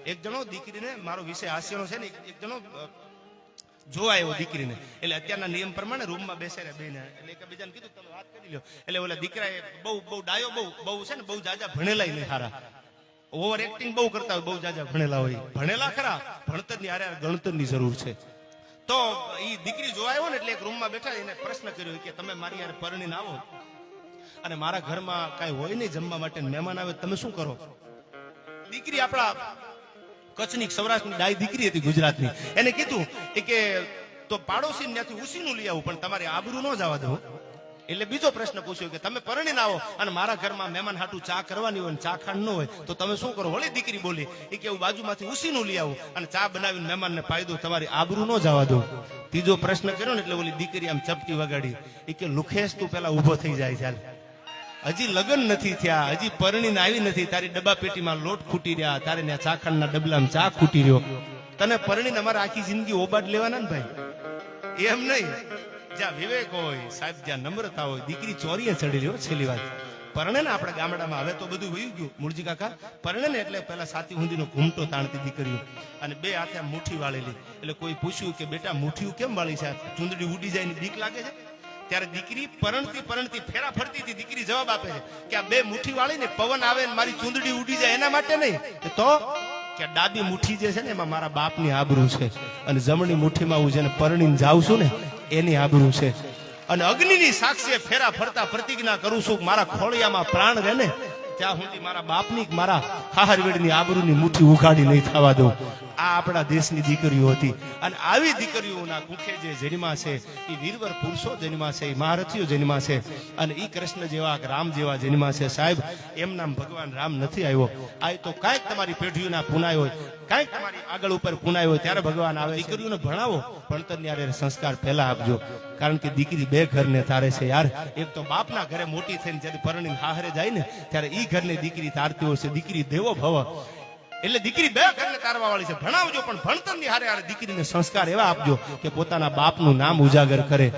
એક જણો દીકરીને મારો વિષય હાસ્યનો છે ને એક જણો જોવા આવ્યો દીકરીને એટલે અત્યારના નિયમ પ્રમાણે રૂમમાં બેસાડ્યા બેને એટલે એકબીજાને કીધું તમે વાત કરી લો એટલે ઓલા દીકરાએ બહુ ડાયો બહુ છે ને બહુ જાજા ભણેલા નહીં સારા ઓવર એક્ટિંગ બહુ કરતા હોય બહુ જાજા ભણેલા હોય ભણેલા ખરા ભણતરની હારે ગણતરની જરૂર છે તો એ દીકરી જોવા આવ્યો ને એટલે એક રૂમમાં બેઠા એને પ્રશ્ન કર્યો કે તમે મારી યાર પરણીને આવો અને મારા ઘરમાં કઈ હોય નહીં જમવા માટે મહેમાન આવે તમે શું કરો દીકરી આપણા કચ્છની સૌરાષ્ટ્રની ડાય દીકરી હતી ગુજરાતની એને કીધું કે તો પાડોશી ત્યાંથી ઉસીનું લઈ આવું પણ તમારે આબરૂ ન જવા દો એટલે બીજો પ્રશ્ન પૂછ્યો કે તમે પરણીને આવો અને મારા ઘરમાં મહેમાન હાટું ચા કરવાની હોય ચા ખાંડ ન હોય તો તમે શું કરો વળી દીકરી બોલી કે હું બાજુમાંથી ઉસીનું લઈ આવું અને ચા બનાવીને મહેમાનને પાઈ દઉં તમારી આબરૂ ન જવા દો ત્રીજો પ્રશ્ન કર્યો ને એટલે ઓલી દીકરી આમ ચપટી વગાડી કે લુખેશ તું પેલા ઉભો થઈ જાય ચાલ હજી લગ્ન નથી થયા હજી પરણીને આવી નથી તારી ડબ્બા પેટીમાં લોટ ખૂટી રહ્યા તારે ત્યાં ચાખંડના ડબલામાં ચા ખૂટી રહ્યો તને પરણીને અમારે આખી જિંદગી ઓબાડ લેવાના ને ભાઈ એમ નહીં જ્યાં વિવેક હોય સાહેબ જ્યાં નમ્રતા હોય દીકરી ચોરીએ ચડી રહ્યો છેલ્લી વાત પરણે ને આપણા ગામડામાં હવે તો બધું વયું ગયું મૂળજી કાકા પરણે ને એટલે પેલા સાતી હુંદીનો ઘૂમટો તાણતી દીકરીઓ અને બે હાથે મુઠ્ઠી વાળેલી એટલે કોઈ પૂછ્યું કે બેટા મુઠ્ઠી કેમ વાળી છે ચૂંદડી ઉડી જાય ની બીક લાગે છે ત્યારે દીકરી પરણતી ફેરા ફરતી હતી દીકરી જવાબ આપે છે કે આ બે મુઠ્ઠી વાળી ને પવન આવે ને મારી ચૂંદડી ઉડી જાય એના માટે નહીં તો કે ડાબી મુઠ્ઠી જે છે ને એમાં મારા બાપની આબરૂ છે અને જમણી મુઠ્ઠીમાં હું જેને પરણીને જાઉં છું ને એની આબરૂ છે અને અગ્નિની સાક્ષીએ ફેરા ફરતા પ્રતિજ્ઞા કરું છું મારા ખોળિયામાં પ્રાણ રહે ને ત્યાં સુધી મારા બાપની મારા હાહરવેડની આબરૂની મુઠ્ઠી ઉઘાડી નહીં થવા દઉં આ આપણા દેશની દીકરીઓ હતી અને આવી દીકરીઓના કુખે જે જન્મા છે એ વીરવર પુરુષો જન્મા છે એ મહારથીઓ જન્મા છે અને એ કૃષ્ણ જેવા રામ જેવા જન્મા છે સાહેબ એમ નામ ભગવાન રામ નથી આવ્યો આ તો કાંઈક તમારી પેઢીઓના પુનાય હોય કાંઈક તમારી આગળ ઉપર પુનાય હોય ત્યારે ભગવાન આવે દીકરીઓને ભણાવો ભણતરની હારે સંસ્કાર પહેલા આપજો કારણ કે દીકરી બે ઘરને તારે છે યાર એક તો બાપના ઘરે મોટી થઈને જ્યારે પરણીને હાહરે જાય ને ત્યારે ઈ ઘરને દીકરી તારતી હોય છે દીકરી દેવો ભવ એટલે દીકરી બે ઘરને તારવા વાળી છે ભણાવજો પણ ભણતરની હારે હારે દીકરીને સંસ્કાર એવા આપજો કે પોતાના બાપનું નામ ઉજાગર કરે